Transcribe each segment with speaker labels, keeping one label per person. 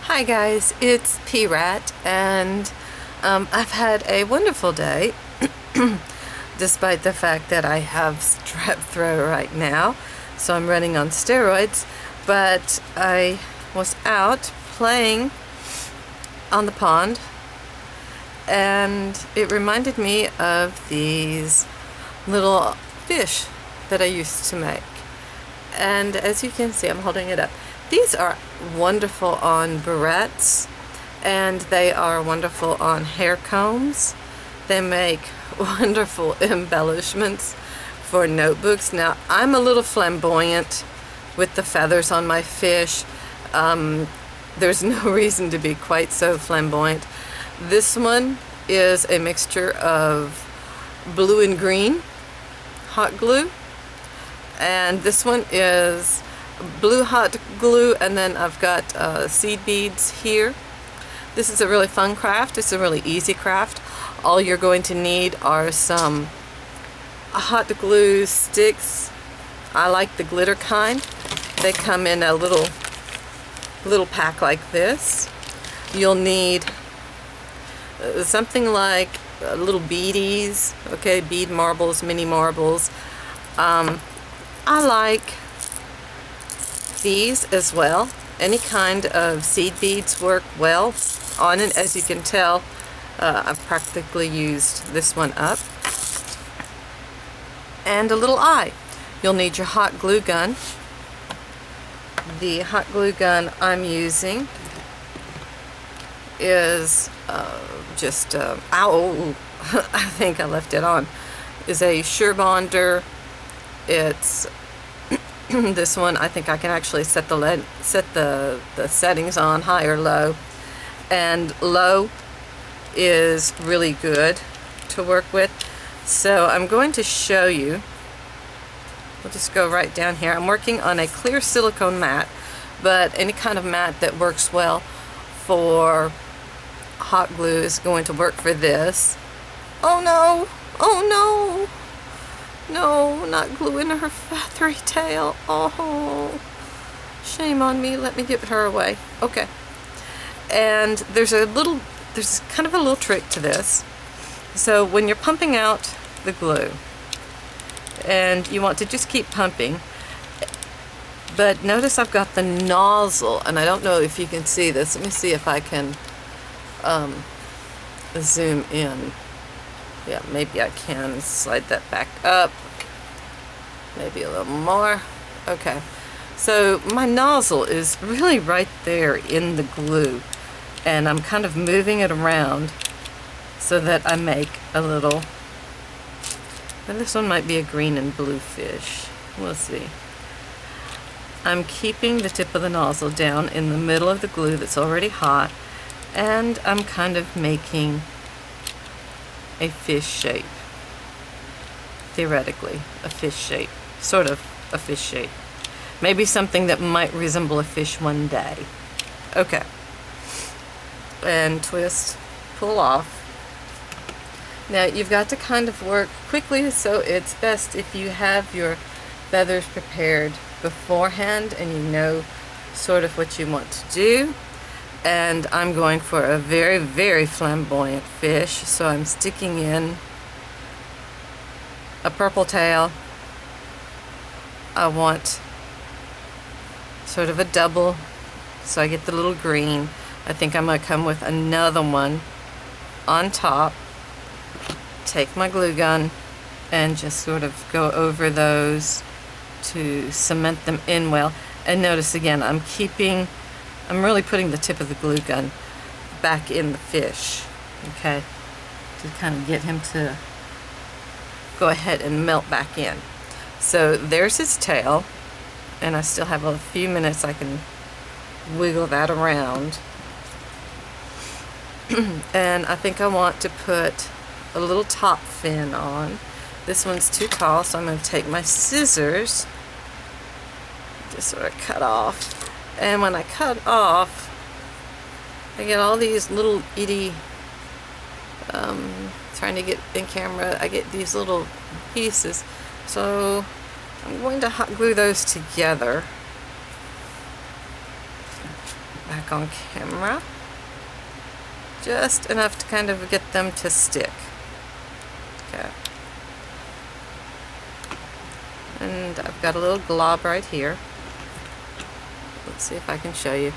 Speaker 1: Hi guys, it's P-Rat, and I've had a wonderful day despite the fact that I have strep throat right now, so I'm running on steroids. But I was out playing on the pond, and it reminded me of these little fish that I used to make. And as you can see, I'm holding it up. These are wonderful on barrettes, and they are wonderful on hair combs. They make wonderful embellishments for notebooks. Now, I'm a little flamboyant with the feathers on my fish. There's no reason to be quite so flamboyant. This one is a mixture of blue and green hot glue, and this one is blue hot glue, and then I've got seed beads here. This is a really fun craft. It's a really easy craft. All you're going to need are some hot glue sticks. I like the glitter kind. They come in a little pack like this. You'll need something like little beadies, okay, bead marbles, mini marbles. I like these as well. Any kind of seed beads work well on it. As you can tell, I've practically used this one up. And a little eye. You'll need your hot glue gun. The hot glue gun I'm using is ow, I think I left it on, is a Sure Bonder. It's this one. I think I can actually set the settings on high or low, and low is really good to work with. So I'm going to show you. We'll just go right down here. I'm working on a clear silicone mat, but any kind of mat that works well for hot glue is going to work for this. Oh no! Oh no! No, not gluing her feathery tail. Oh, shame on me. Let me get her away. Okay. And there's kind of a little trick to this. So when you're pumping out the glue, and you want to just keep pumping, but notice I've got the nozzle, and I don't know if you can see this. Let me see if I can zoom in. Yeah, maybe I can slide that back up. Maybe a little more. Okay. So my nozzle is really right there in the glue, and I'm kind of moving it around so that I make a little, and this one might be a green and blue fish. We'll see. I'm keeping the tip of the nozzle down in the middle of the glue that's already hot, and I'm kind of making a fish shape. Theoretically, a fish shape. Sort of a fish shape. Maybe something that might resemble a fish one day. Okay. And twist, pull off. Now you've got to kind of work quickly, so it's best if you have your feathers prepared beforehand and you know sort of what you want to do. And I'm going for a very, very flamboyant fish, so I'm sticking in a purple tail. I want sort of a double, so I get the little green. I think I'm going to come with another one on top. Take my glue gun and just sort of go over those to cement them in well. And notice again, I'm really putting the tip of the glue gun back in the fish, okay, to kind of get him to go ahead and melt back in. So there's his tail, and I still have a few minutes. I can wiggle that around. And I think I want to put a little top fin on. This one's too tall, so I'm going to take my scissors, just sort of cut off. And when I cut off, I get all these little itty, trying to get in camera, I get these little pieces. So I'm going to hot glue those together. back on camera. Just enough to kind of get them to stick. Okay. And I've got a little glob right here. Let's see if I can show you.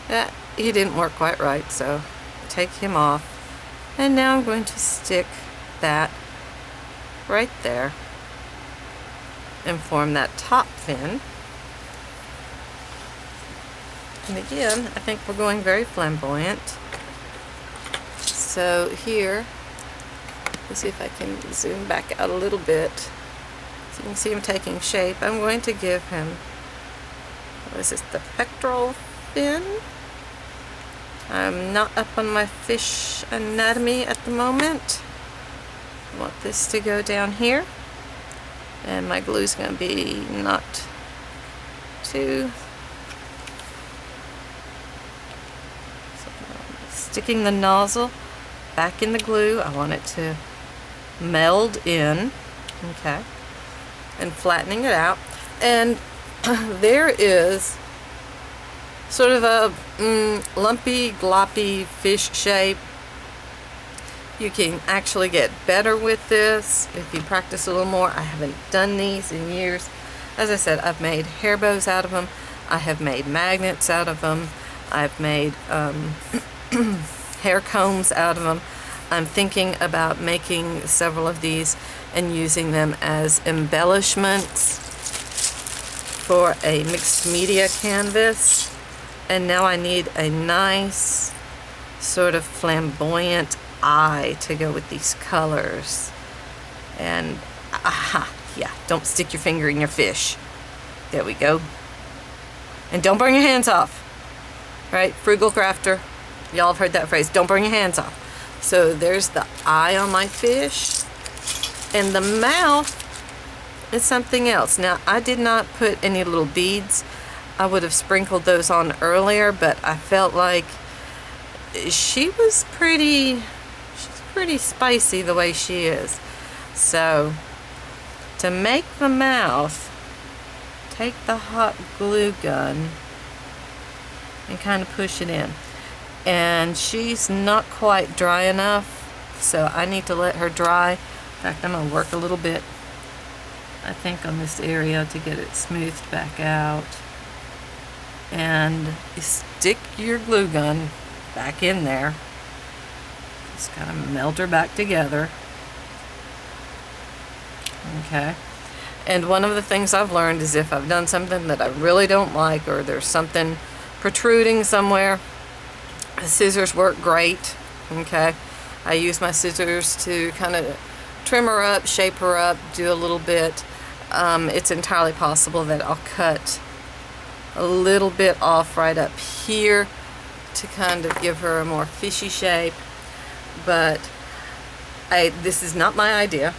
Speaker 1: Yeah, he didn't work quite right, so take him off. And now I'm going to stick that right there and form that top fin. And again, I think we're going very flamboyant. So here, let's see if I can zoom back out a little bit so you can see him taking shape. I'm going to give him, what is this, the pectoral fin? I'm not up on my fish anatomy at the moment. I want this to go down here, and my glue's going to be not too... So sticking the nozzle back in the glue. I want it to meld in, okay, and flattening it out. And there is sort of a lumpy, gloppy fish shape. You can actually get better with this if you practice a little more. I haven't done these in years. As I said, I've made hair bows out of them. I have made magnets out of them. I've made hair combs out of them. I'm thinking about making several of these and using them as embellishments for a mixed media canvas. And now I need a nice sort of flamboyant eye to go with these colors. And aha, yeah, don't stick your finger in your fish. There we go. And don't burn your hands off. Right? Frugal crafter. Y'all have heard that phrase. Don't burn your hands off. So there's the eye on my fish. And the mouth is something else. Now, I did not put any little beads. I would have sprinkled those on earlier, but I felt like she's pretty spicy the way she is. So to make the mouth, take the hot glue gun and kind of push it in. And she's not quite dry enough, so I need to let her dry. In fact, I'm going to work a little bit, I think, on this area to get it smoothed back out. And you stick your glue gun back in there. Just kind of melt her back together. Okay. And one of the things I've learned is if I've done something that I really don't like, or there's something protruding somewhere, the scissors work great. Okay. I use my scissors to kind of trim her up, shape her up, do a little bit. It's entirely possible that I'll cut a little bit off right up here to kind of give her a more fishy shape. But this is not my idea.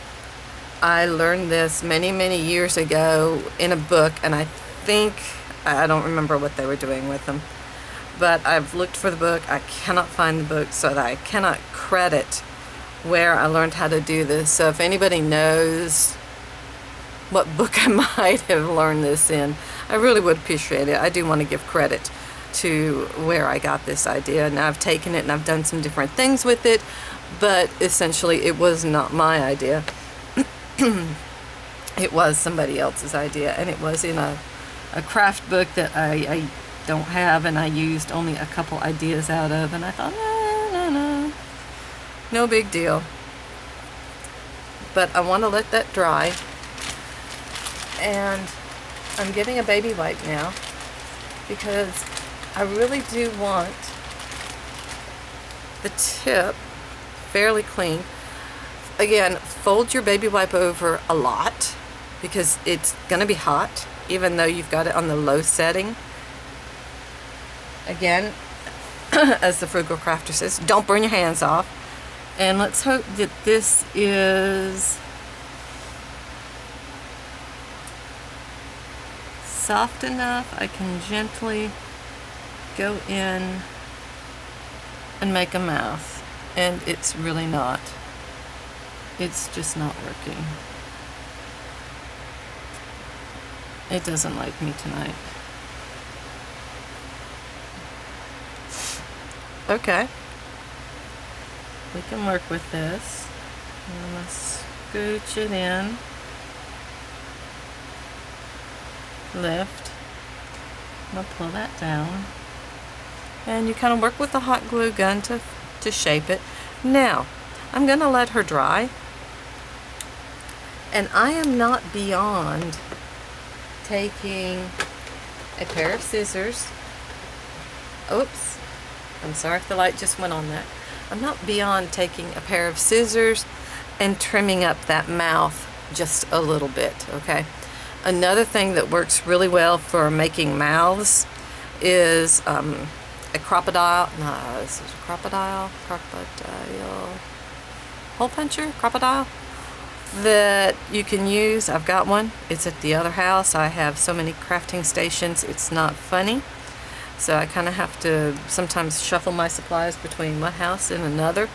Speaker 1: I learned this many, many years ago in a book, and I don't remember what they were doing with them. But I've looked for the book. I cannot find the book, so that I cannot credit where I learned how to do this. So if anybody knows what book I might have learned this in, I really would appreciate it. I do want to give credit to where I got this idea. And I've taken it and I've done some different things with it, but essentially it was not my idea. It was somebody else's idea, and it was in a craft book that I don't have, and I used only a couple ideas out of, and I thought, no big deal. But I want to let that dry, and I'm getting a baby wipe now because I really do want the tip fairly clean. Again, fold your baby wipe over a lot because it's going to be hot even though you've got it on the low setting. Again, as the Frugal Crafter says, don't burn your hands off. And let's hope that this is soft enough I can gently go in and make a mouth. And it's really not. It's just not working. It doesn't like me tonight. Okay. We can work with this. I'm going to scooch it in. Lift. I'm going to pull that down. And you kind of work with the hot glue gun to shape it. Now, I'm going to let her dry. And I am not beyond taking a pair of scissors. Oops. I'm sorry if the light just went on that. I'm not beyond taking a pair of scissors and trimming up that mouth just a little bit, okay? Another thing that works really well for making mouths is a crocodile. No, this is a crocodile. Hole puncher? Crocodile? That you can use. I've got one. It's at the other house. I have so many crafting stations, it's not funny. So I kind of have to sometimes shuffle my supplies between one house and another,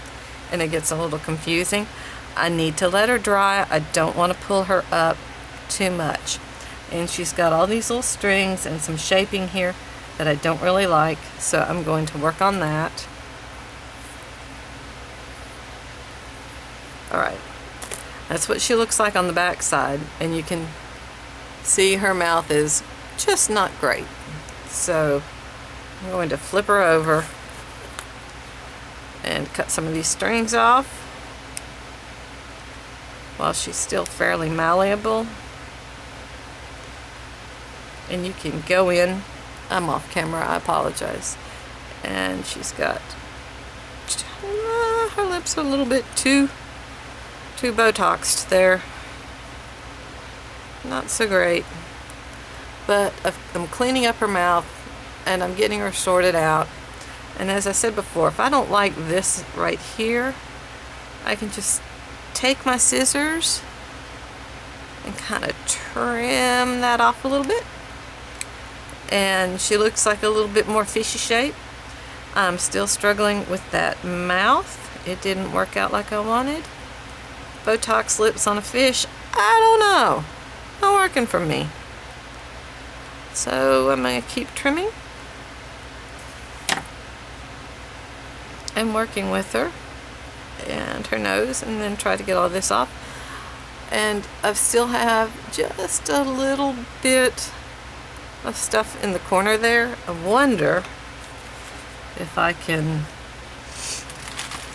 Speaker 1: and it gets a little confusing. I need to let her dry. I don't want to pull her up too much. And she's got all these little strings and some shaping here that I don't really like, so I'm going to work on that. Alright, that's what she looks like on the back side, and you can see her mouth is just not great. So I'm going to flip her over and cut some of these strings off while she's still fairly malleable. And you can go in. I'm off camera, I apologize. And she's got her lips are a little bit too Botoxed there. Not so great. But I'm cleaning up her mouth and I'm getting her sorted out. And as I said before, if I don't like this right here, I can just take my scissors and kind of trim that off a little bit. And she looks like a little bit more fishy shape. I'm still struggling with that mouth. It didn't work out like I wanted. Botox lips on a fish, I don't know. Not working for me. So I'm going to keep trimming and working with her and her nose, and then try to get all this off. And I still have just a little bit of stuff in the corner there. I wonder if I can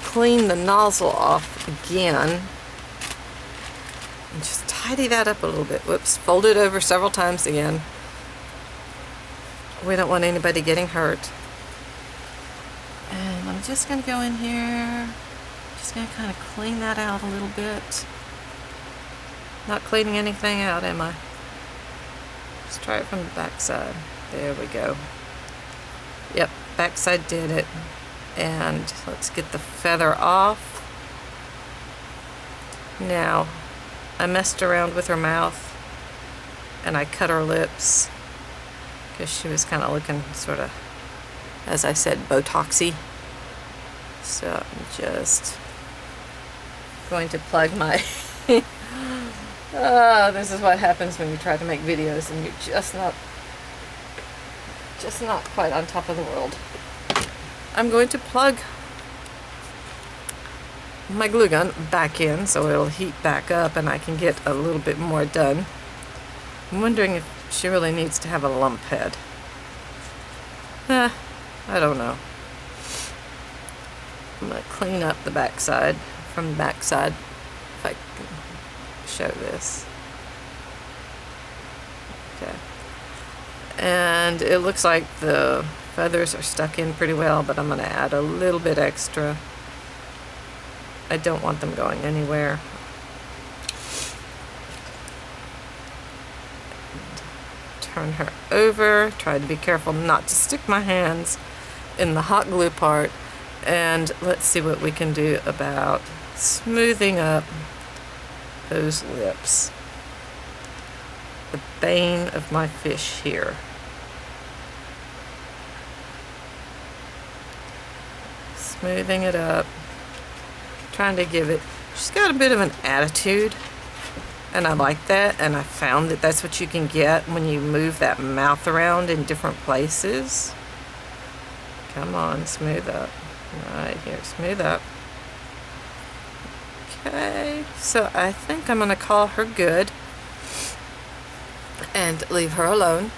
Speaker 1: clean the nozzle off again and just tidy that up a little bit. Whoops, fold it over several times again. We don't want anybody getting hurt. And I'm just going to go in here, just going to kind of clean that out a little bit. Not cleaning anything out, am I? Let's try it from the back side. There we go. Yep, backside did it. And let's get the feather off. Now, I messed around with her mouth and I cut her lips because she was kind of looking sort of, as I said, Botoxy. So I'm just going to plug my oh, this is what happens when you try to make videos and you're just not quite on top of the world. I'm going to plug my glue gun back in so it'll heat back up and I can get a little bit more done. I'm wondering if she really needs to have a lump head. I don't know. I'm going to clean up the backside from the backside if I can show this. Okay. And it looks like the feathers are stuck in pretty well, but I'm going to add a little bit extra. I don't want them going anywhere. Turn her over. Try to be careful not to stick my hands in the hot glue part. And let's see what we can do about smoothing up those lips. The bane of my fish here. Smoothing it up. Trying to give it, she's got a bit of an attitude, and I like that, and I found that that's what you can get when you move that mouth around in different places. Come on, smooth up. Right here, smooth up. Okay, so I think I'm gonna call her good and leave her alone.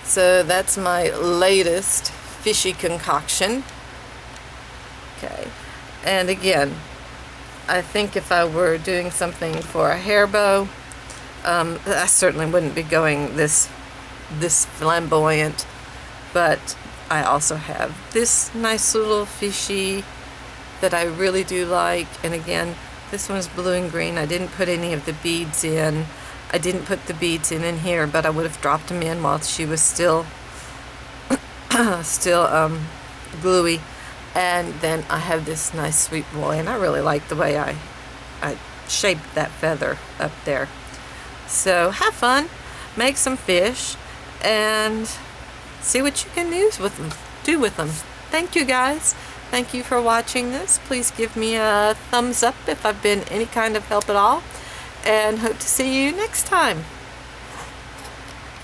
Speaker 1: So that's my latest fishy concoction. Okay, and again, I think if I were doing something for a hair bow, I certainly wouldn't be going this flamboyant, but I also have this nice little fishy that I really do like. And again, this one's blue and green. I didn't put any of the beads in. I didn't put the beads in here, but I would have dropped them in while she was still gluey. And then I have this nice sweet boy, and I really like the way I shaped that feather up there. So have fun, make some fish, and see what you can do with them. Thank you guys. Thank you for watching this. Please give me a thumbs up if I've been any kind of help at all, and hope to see you next time.